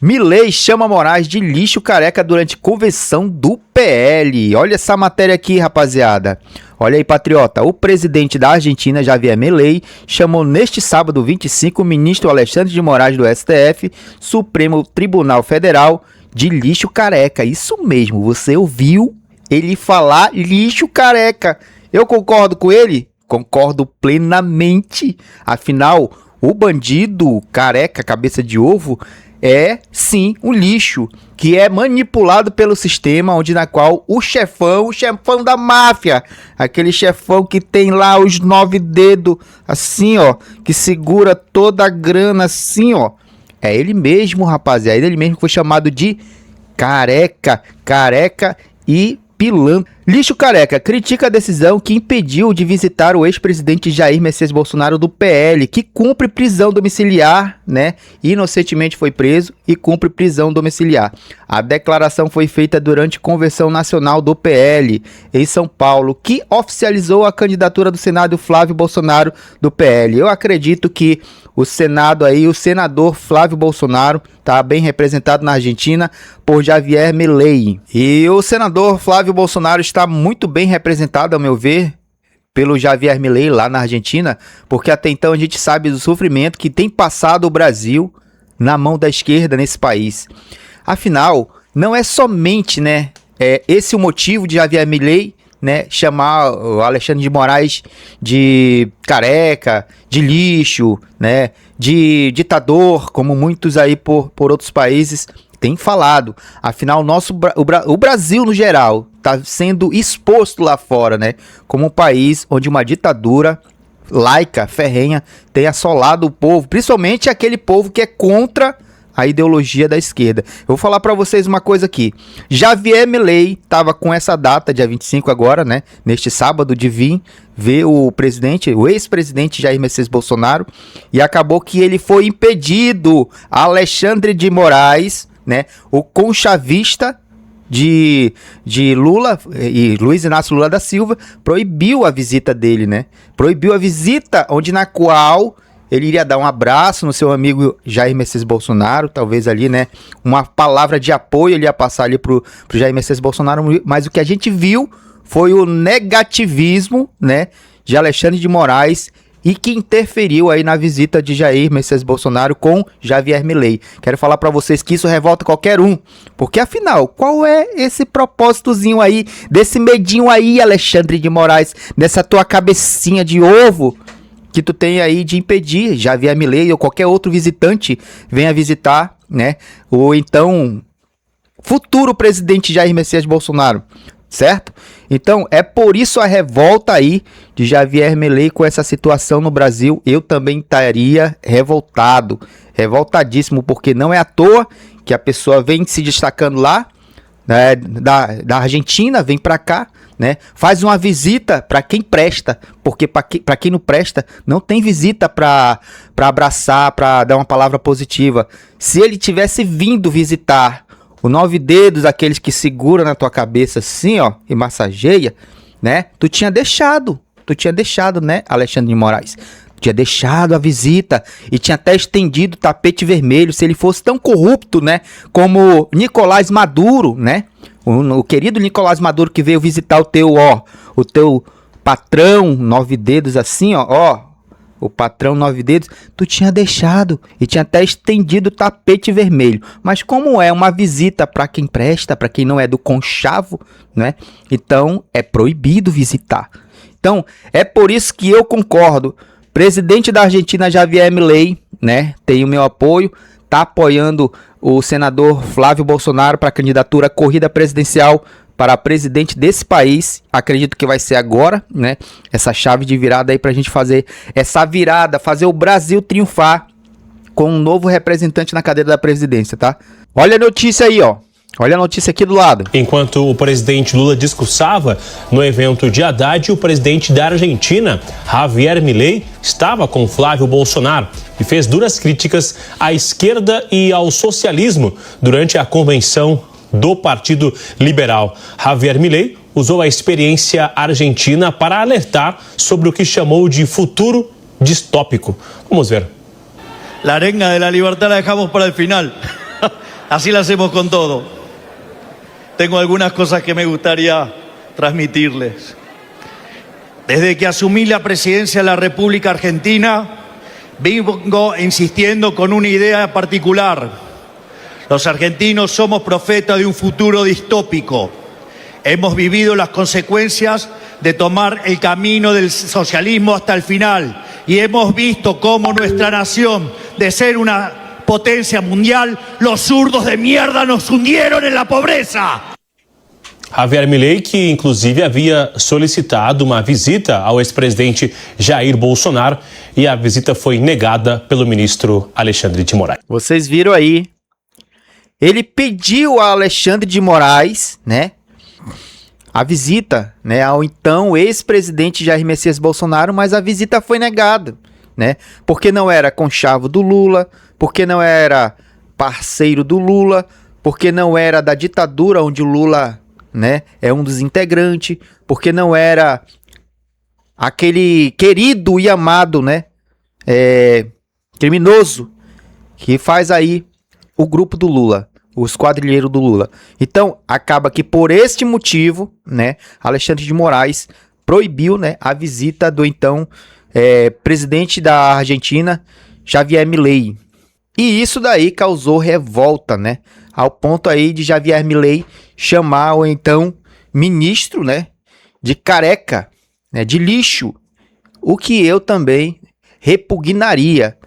Milei chama Moraes de lixo careca durante convenção do PL. Olha essa matéria aqui, rapaziada. Olha aí, patriota. O presidente da Argentina, Javier Milei, chamou neste sábado 25 o ministro Alexandre de Moraes do STF, Supremo Tribunal Federal, de lixo careca. Isso mesmo, você ouviu ele falar lixo careca. Eu concordo com ele? Concordo plenamente. Afinal, o bandido careca, cabeça de ovo, é sim um lixo que é manipulado pelo sistema, onde na qual o chefão da máfia, aquele chefão que tem lá os 9 dedos assim, ó, que segura toda a grana assim, ó, é ele mesmo, rapaziada, ele mesmo que foi chamado de careca e pilantra. Lixo careca critica a decisão que impediu de visitar o ex-presidente Jair Messias Bolsonaro do PL, que cumpre prisão domiciliar, né? Inocentemente foi preso e cumpre prisão domiciliar. A declaração foi feita durante a Convenção Nacional do PL em São Paulo, que oficializou a candidatura do Senado Flávio Bolsonaro do PL. Eu acredito que o Senado aí, o senador Flávio Bolsonaro, tá bem representado na Argentina por Javier Milei. E o senador Flávio Bolsonaro está muito bem representado, ao meu ver, pelo Javier Milei lá na Argentina, porque até então a gente sabe do sofrimento que tem passado o Brasil na mão da esquerda nesse país. Afinal, não é somente, né, esse o motivo de Javier Milei, né, chamar o Alexandre de Moraes de careca, de lixo, né, de ditador, como muitos aí por outros países têm falado. Afinal, o Brasil no geral está sendo exposto lá fora, né, como um país onde uma ditadura laica, ferrenha, tem assolado o povo, principalmente aquele povo que é contra a ideologia da esquerda. Eu vou falar para vocês uma coisa aqui. Javier Milei estava com essa data, dia 25 agora, né? Neste sábado, de vir ver o ex-presidente Jair Messias Bolsonaro, e acabou que ele foi impedido. Alexandre de Moraes, né? O conchavista de Lula e Luiz Inácio Lula da Silva, proibiu a visita dele, né? Proibiu a visita onde na qual ele iria dar um abraço no seu amigo Jair Messias Bolsonaro, talvez ali, né, uma palavra de apoio ele ia passar ali pro Jair Messias Bolsonaro, mas o que a gente viu foi o negativismo, né, de Alexandre de Moraes, e que interferiu aí na visita de Jair Messias Bolsonaro com Javier Milei. Quero falar para vocês que isso revolta qualquer um, porque afinal, qual é esse propósitozinho aí, desse medinho aí, Alexandre de Moraes, dessa tua cabecinha de ovo que tu tem aí de impedir Javier Milei ou qualquer outro visitante venha visitar, né, ou então futuro presidente Jair Messias Bolsonaro, certo? Então é por isso a revolta aí de Javier Milei com essa situação no Brasil. Eu também estaria revoltadíssimo, porque não é à toa que a pessoa vem se destacando lá, né, da Argentina, vem pra cá, né, faz uma visita para quem presta, porque para quem não presta, não tem visita para abraçar, para dar uma palavra positiva. Se ele tivesse vindo visitar o 9 dedos, aqueles que segura na tua cabeça assim, ó, e massageia, né, tu tinha deixado, né, Alexandre de Moraes? Tinha deixado a visita e tinha até estendido o tapete vermelho, se ele fosse tão corrupto, né, como Nicolás Maduro, né, o querido Nicolás Maduro, que veio visitar o teu patrão 9 dedos assim, ó, o patrão 9 dedos, tu tinha deixado e tinha até estendido o tapete vermelho. Mas como é uma visita para quem presta, para quem não é do conchavo, né, então é proibido visitar. Então é por isso que eu concordo. Presidente da Argentina, Javier Milei, né, tem o meu apoio, tá apoiando o senador Flávio Bolsonaro para a candidatura corrida presidencial para presidente desse país. Acredito que vai ser agora, né, essa chave de virada aí pra gente fazer essa virada, fazer o Brasil triunfar com um novo representante na cadeira da presidência, tá? Olha a notícia aí, ó. Olha a notícia aqui do lado. Enquanto o presidente Lula discursava no evento de Haddad, o presidente da Argentina, Javier Milei, estava com Flávio Bolsonaro e fez duras críticas à esquerda e ao socialismo durante a convenção do Partido Liberal. Javier Milei usou a experiência argentina para alertar sobre o que chamou de futuro distópico. Vamos ver. La arenga de la libertad la dejamos para el final. Así lo hacemos con todo. Tengo algunas cosas que me gustaría transmitirles. Desde que asumí la presidencia de la República Argentina, vengo insistiendo con una idea particular. Los argentinos somos profetas de un futuro distópico. Hemos vivido las consecuencias de tomar el camino del socialismo hasta el final y hemos visto cómo nuestra nación, de ser una potencia mundial, los zurdos de mierda nos hundieron en la pobreza. Javier Milei, que inclusive havia solicitado uma visita ao ex-presidente Jair Bolsonaro, e a visita foi negada pelo ministro Alexandre de Moraes. Vocês viram aí, ele pediu a Alexandre de Moraes, né, a visita, né, ao então ex-presidente Jair Messias Bolsonaro, mas a visita foi negada, né, porque não era conchavo do Lula, porque não era parceiro do Lula, porque não era da ditadura onde o Lula, né, é um dos integrantes, porque não era aquele querido e amado, né, criminoso que faz aí o grupo do Lula, os quadrilheiros do Lula. Então, acaba que por este motivo, né, Alexandre de Moraes proibiu, né, a visita do então presidente da Argentina, Javier Milei. E isso daí causou revolta, né, ao ponto aí de Javier Milei chamar o então ministro, né, de careca, né, de lixo, o que eu também repugnaria.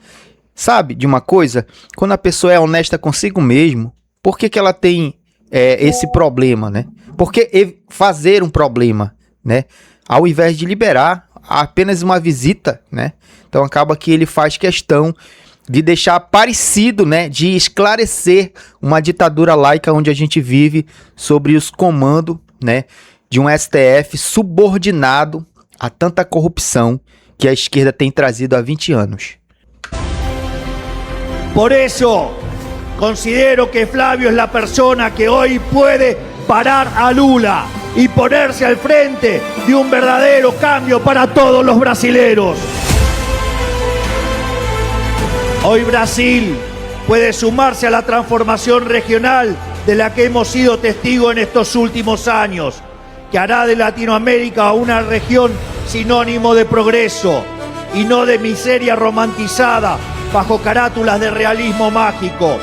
Sabe de uma coisa? Quando a pessoa é honesta consigo mesmo, por que ela tem esse problema, né? Por que fazer um problema, né? Ao invés de liberar apenas uma visita, né? Então acaba que ele faz questão de deixar parecido, né? De esclarecer uma ditadura laica onde a gente vive sobre os comandos, né? De um STF subordinado a tanta corrupção que a esquerda tem trazido há 20 anos. Por eso considero que Flavio es la persona que hoy puede parar a Lula y ponerse al frente de un verdadero cambio para todos los brasileros. Hoy Brasil puede sumarse a la transformación regional de la que hemos sido testigos en estos últimos años, que hará de Latinoamérica una región sinónimo de progreso y no de miseria romantizada bajo carátulas de realismo mágico.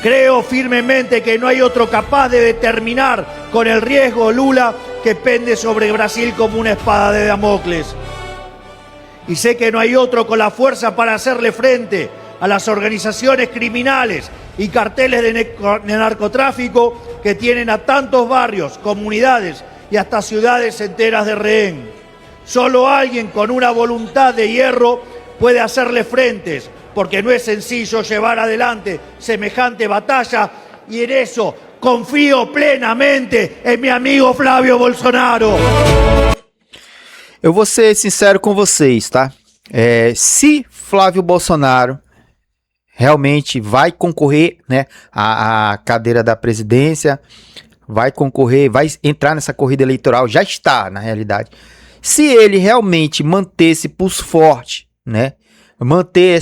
Creo firmemente que no hay otro capaz de determinar con el riesgo Lula que pende sobre Brasil como una espada de Damocles. Y sé que no hay otro con la fuerza para hacerle frente a las organizaciones criminales y carteles de narcotráfico que tienen a tantos barrios, comunidades y hasta ciudades enteras de rehén. Solo alguien con una voluntad de hierro puede hacerle frentes, porque no es sencillo llevar adelante semejante batalla, y en eso confío plenamente en mi amigo Flávio Bolsonaro. Eu vou ser sincero com vocês, tá? Se Flávio Bolsonaro realmente vai concorrer, né, à cadeira da presidência, vai concorrer, vai entrar nessa corrida eleitoral, já está, na realidade. Se ele realmente manter esse pulso forte, né, manter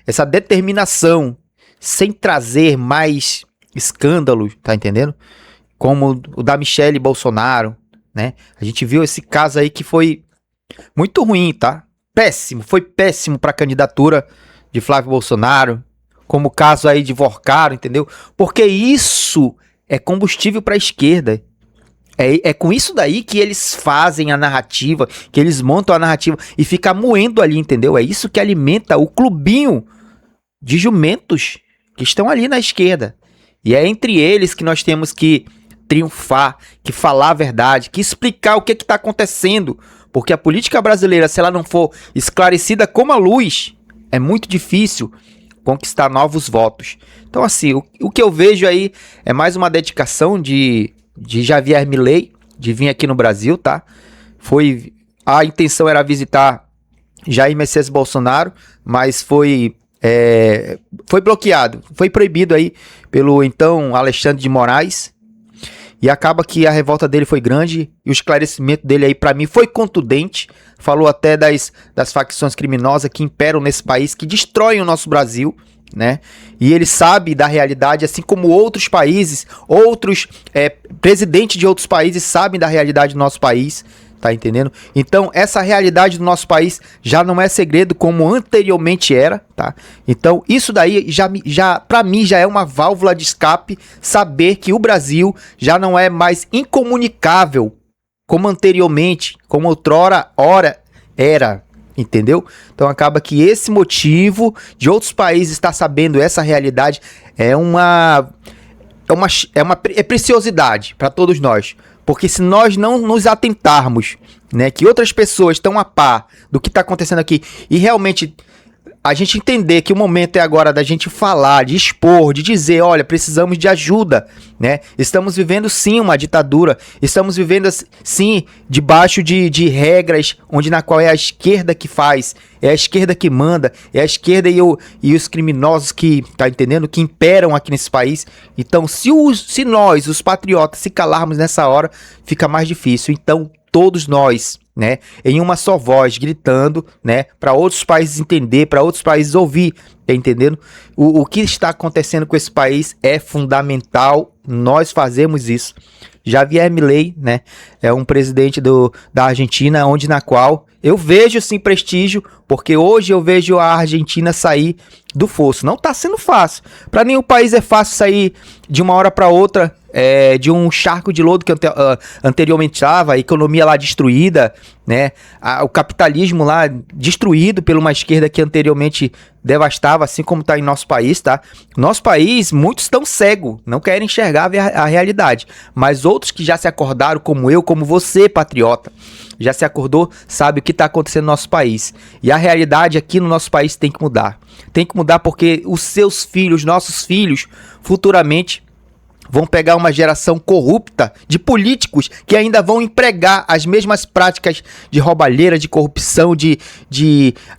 essa determinação, sem trazer mais escândalos, tá entendendo? Como o da Michelle Bolsonaro, né? A gente viu esse caso aí que foi muito ruim, tá? Péssimo, foi péssimo para a candidatura de Flávio Bolsonaro, como o caso aí de Vorcaro, entendeu? Porque isso é combustível para a esquerda. É com isso daí que eles fazem a narrativa, que eles montam a narrativa e fica moendo ali, entendeu? É isso que alimenta o clubinho de jumentos que estão ali na esquerda. E é entre eles que nós temos que triunfar, que falar a verdade, que explicar o que está acontecendo. Porque a política brasileira, se ela não for esclarecida como a luz, é muito difícil conquistar novos votos. Então, assim, o que eu vejo aí é mais uma dedicação de Javier Milei, de vir aqui no Brasil, tá? A intenção era visitar Jair Messias Bolsonaro, mas foi bloqueado, foi proibido aí pelo então Alexandre de Moraes, e acaba que a revolta dele foi grande, e o esclarecimento dele aí pra mim foi contundente, falou até das facções criminosas que imperam nesse país, que destroem o nosso Brasil, né? E ele sabe da realidade, assim como outros países, outros presidentes de outros países sabem da realidade do nosso país, tá entendendo? Então, essa realidade do nosso país já não é segredo como anteriormente era, tá? Então, isso daí já para mim já é uma válvula de escape, saber que o Brasil já não é mais incomunicável como anteriormente, como outrora era. Entendeu? Então acaba que esse motivo de outros países estar sabendo essa realidade é preciosidade para todos nós. Porque se nós não nos atentarmos, né, que outras pessoas estão a par do que está acontecendo aqui e realmente a gente entender que o momento é agora da gente falar, de expor, de dizer, olha, precisamos de ajuda, né? Estamos vivendo sim uma ditadura, estamos vivendo sim debaixo de regras na qual é a esquerda que faz, é a esquerda que manda, é a esquerda e os criminosos que, tá entendendo, que imperam aqui nesse país. Então, se nós, os patriotas, se calarmos nessa hora, fica mais difícil. Então, todos nós, né, em uma só voz, gritando, né, para outros países entender, para outros países ouvir, tá entendendo? O que está acontecendo com esse país é fundamental, nós fazemos isso. Javier Milei, né, é um presidente da Argentina, na qual eu vejo sim prestígio, porque hoje eu vejo a Argentina sair do fosso. Não tá sendo fácil. Para nenhum país é fácil sair de uma hora para outra de um charco de lodo que anteriormente estava, a economia lá destruída, né? O capitalismo lá destruído por uma esquerda que anteriormente devastava, assim como está em nosso país, tá? Nosso país, muitos estão cegos, não querem enxergar a realidade, mas outros que já se acordaram, como eu, como você, patriota, já se acordou, sabe o que está acontecendo no nosso país. E a realidade aqui no nosso país tem que mudar. Tem que mudar porque os seus filhos, nossos filhos, futuramente vão pegar uma geração corrupta de políticos que ainda vão empregar as mesmas práticas de roubalheira, de corrupção, de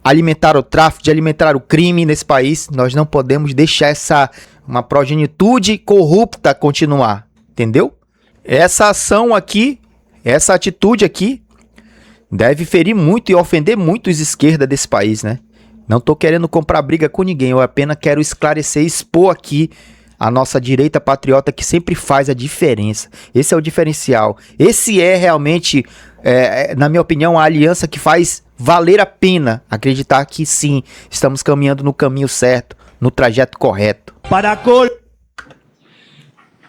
alimentar o tráfico, de alimentar o crime nesse país. Nós não podemos deixar uma progenitude corrupta continuar, entendeu? Essa ação aqui, essa atitude aqui, deve ferir muito e ofender muito os esquerda desse país, né? Não tô querendo comprar briga com ninguém, eu apenas quero esclarecer e expor aqui a nossa direita patriota que sempre faz a diferença. Esse é o diferencial. Esse é realmente, na minha opinião, a aliança que faz valer a pena acreditar que sim, estamos caminhando no caminho certo, no trajeto correto.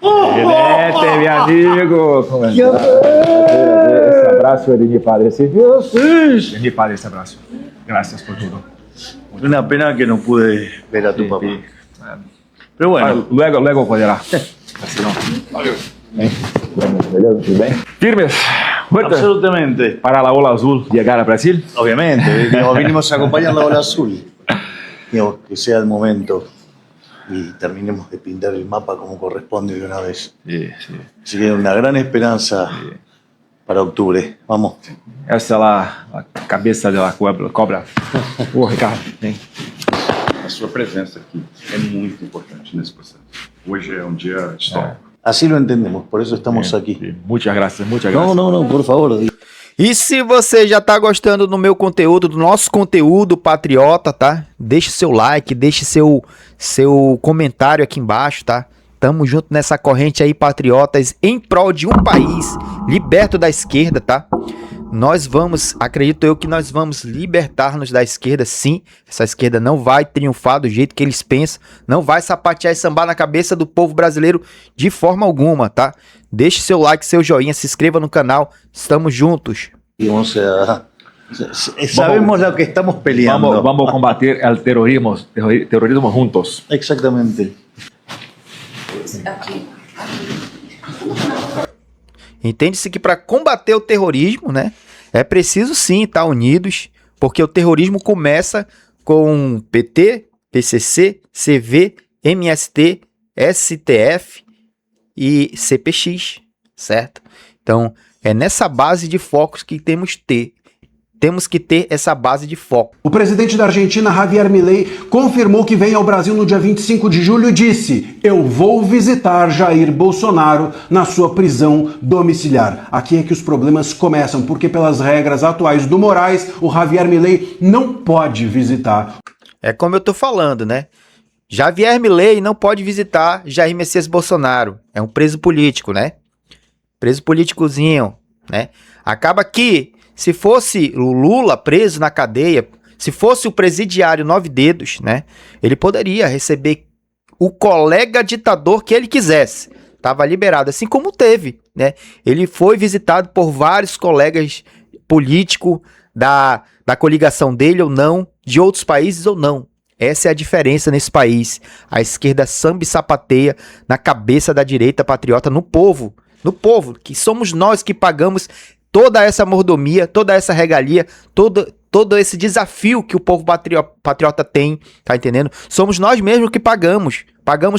Excelente, mi amigo. ¿Cómo estás? Ese abrazo de mi padre, ¿sí? De mi padre ese abrazo. Gracias por todo. Una pena que no pude ver a tu papá. Pero bueno. Luego podrá. Así no. Tudo bem? Firmes, fuertes. Absolutamente. Para la ola azul llegar a Brasil. Obviamente. Vinimos a acompañar la ola azul. Digo, que sea el momento y terminemos de pintar el mapa como corresponde de una vez. Sí. Así que una gran esperanza para octubre. Vamos. Essa é a cabeça da cobra. Ricardo. Vem. A sua presença aqui é muito importante nesse processo. Hoje é um dia histórico. Así lo entendemos, por eso estamos aquí. Muchas gracias. No, por favor. E se você já tá gostando do meu conteúdo, do nosso conteúdo patriota, tá? Deixe seu like, deixe seu comentário aqui embaixo, tá? Tamo junto nessa corrente aí, patriotas, em prol de um país liberto da esquerda, tá? Acredito eu que nós vamos libertar-nos da esquerda, sim. Essa esquerda não vai triunfar do jeito que eles pensam, não vai sapatear e sambar na cabeça do povo brasileiro de forma alguma, tá? Deixe seu like, seu joinha, se inscreva no canal, estamos juntos. Sabemos lo que estamos peleando. Vamos combater o terrorismo juntos. Exactamente. Entende-se que para combater o terrorismo, né, é preciso sim estar unidos, porque o terrorismo começa com PT, PCC, CV, MST, STF e CPX, certo? Então, é nessa base de focos que temos que ter essa base de foco. O presidente da Argentina, Javier Milei, confirmou que vem ao Brasil no dia 25 de julho e disse: eu vou visitar Jair Bolsonaro na sua prisão domiciliar. Aqui é que os problemas começam, porque pelas regras atuais do Moraes, o Javier Milei não pode visitar. É como eu tô falando, né? Javier Milei não pode visitar Jair Messias Bolsonaro. É um preso político, né? Preso políticozinho, né? Acaba que, se fosse o Lula preso na cadeia, se fosse o presidiário 9 Dedos, né? Ele poderia receber o colega ditador que ele quisesse. Estava liberado, assim como teve, né? Ele foi visitado por vários colegas políticos da coligação dele ou não, de outros países ou não. Essa é a diferença nesse país. A esquerda samba e sapateia na cabeça da direita patriota, no povo, que somos nós que pagamos toda essa mordomia, toda essa regalia, todo esse desafio que o povo patriota tem, tá entendendo? Somos nós mesmos que pagamos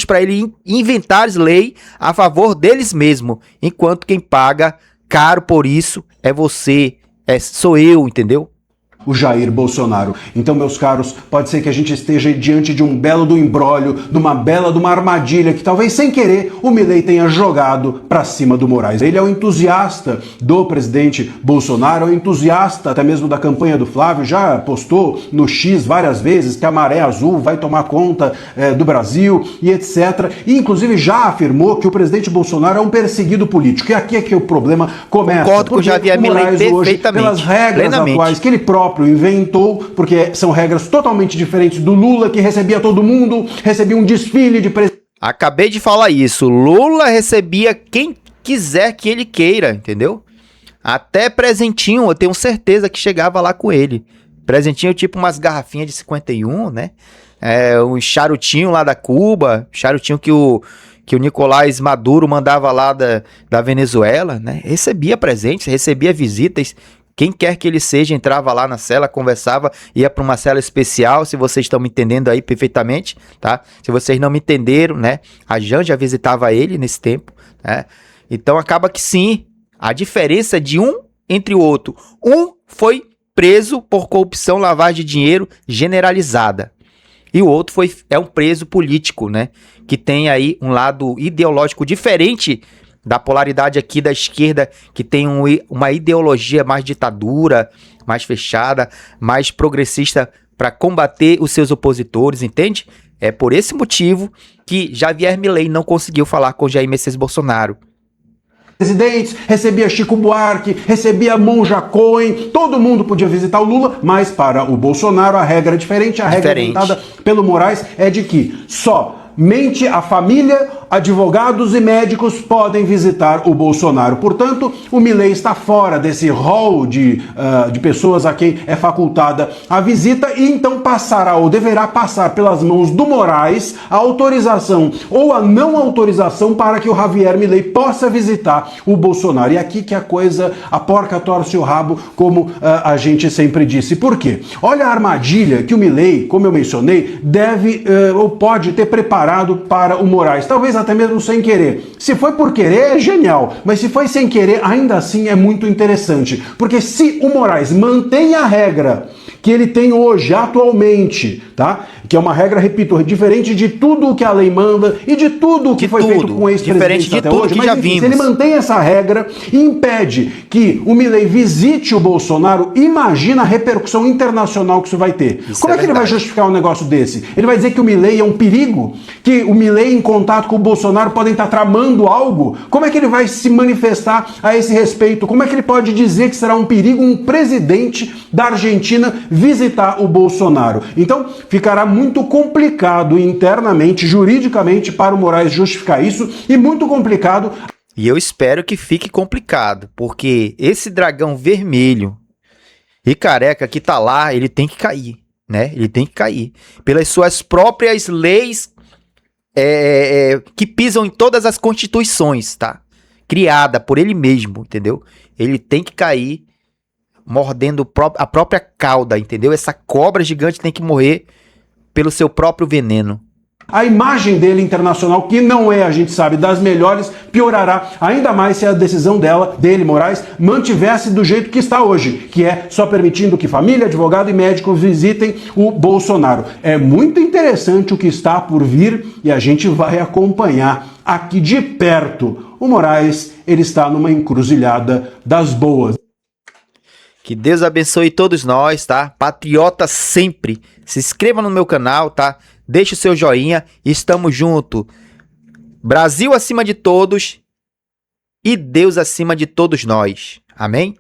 para ele inventar lei a favor deles mesmos, enquanto quem paga caro por isso é você, sou eu, entendeu? O Jair Bolsonaro. Então, meus caros, pode ser que a gente esteja diante de um belo do imbróglio, de uma armadilha que talvez sem querer o Milei tenha jogado para cima do Moraes. Ele é um entusiasta do presidente Bolsonaro, é um entusiasta até mesmo da campanha do Flávio, já postou no X várias vezes que a maré azul vai tomar conta do Brasil e etc. E inclusive já afirmou que o presidente Bolsonaro é um perseguido político. E aqui é que o problema começa. Concordo com o Javier Milei perfeitamente, pelas regras plenamente atuais que ele próprio inventou, porque são regras totalmente diferentes do Lula, que recebia todo mundo, recebia um desfile de Acabei de falar isso. Lula recebia quem quiser que ele queira, entendeu? Até presentinho, eu tenho certeza que chegava lá com ele. Presentinho tipo umas garrafinhas de 51, né? Um charutinho lá da Cuba, charutinho que o Nicolás Maduro mandava lá da Venezuela, né? Recebia presentes, recebia visitas. Quem quer que ele seja, entrava lá na cela, conversava, ia para uma cela especial, se vocês estão me entendendo aí perfeitamente, tá? Se vocês não me entenderam, né? A Janja visitava ele nesse tempo, né? Então acaba que sim, a diferença de um entre o outro. Um foi preso por corrupção, lavagem de dinheiro generalizada. E o outro é um preso político, né? Que tem aí um lado ideológico diferente da polaridade aqui da esquerda, que tem uma ideologia mais ditadura, mais fechada, mais progressista para combater os seus opositores, entende? É por esse motivo que Javier Milei não conseguiu falar com Jair Messias Bolsonaro. Presidentes, recebia Chico Buarque, recebia Monja Cohen, todo mundo podia visitar o Lula, mas para o Bolsonaro a regra é diferente, a regra inventada pelo Moraes é de que somente a família, advogados e médicos podem visitar o Bolsonaro. Portanto, o Milei está fora desse rol de pessoas a quem é facultada a visita e então passará ou deverá passar pelas mãos do Moraes a autorização ou a não autorização para que o Javier Milei possa visitar o Bolsonaro. E aqui que a porca torce o rabo, como a gente sempre disse. Por quê? Olha a armadilha que o Milei, como eu mencionei, deve ou pode ter preparado para o Moraes. Talvez até mesmo sem querer. Se foi por querer, é genial. Mas se foi sem querer, ainda assim é muito interessante. Porque se o Moraes mantém a regra que ele tem hoje, atualmente, tá? Que é uma regra, repito, diferente de tudo o que a lei manda e de tudo o que foi feito com ex-presidentes até hoje. Mas enfim, se ele mantém essa regra e impede que o Milei visite o Bolsonaro, imagina a repercussão internacional que isso vai ter. Como é que ele vai justificar um negócio desse? Ele vai dizer que o Milei é um perigo? Que o Milei em contato com o Bolsonaro podem estar tramando algo? Como é que ele vai se manifestar a esse respeito? Como é que ele pode dizer que será um perigo um presidente da Argentina visitar o Bolsonaro? Então, ficará muito complicado internamente, juridicamente, para o Moraes justificar isso e muito complicado. E eu espero que fique complicado, porque esse dragão vermelho e careca que tá lá, ele tem que cair, né? Ele tem que cair. Pelas suas próprias leis que pisam em todas as constituições, tá? Criada por ele mesmo, entendeu? Ele tem que cair mordendo a própria cauda, entendeu? Essa cobra gigante tem que morrer pelo seu próprio veneno. A imagem dele internacional, que não é, a gente sabe, das melhores, piorará ainda mais se a decisão dele, Moraes, mantivesse do jeito que está hoje, que é só permitindo que família, advogado e médico visitem o Bolsonaro. É muito interessante o que está por vir e a gente vai acompanhar aqui de perto. O Moraes, ele está numa encruzilhada das boas. Que Deus abençoe todos nós, tá? Patriota sempre. Se inscreva no meu canal, tá? deixe o seu joinha. Estamos juntos. Brasil acima de todos e Deus acima de todos nós. Amém?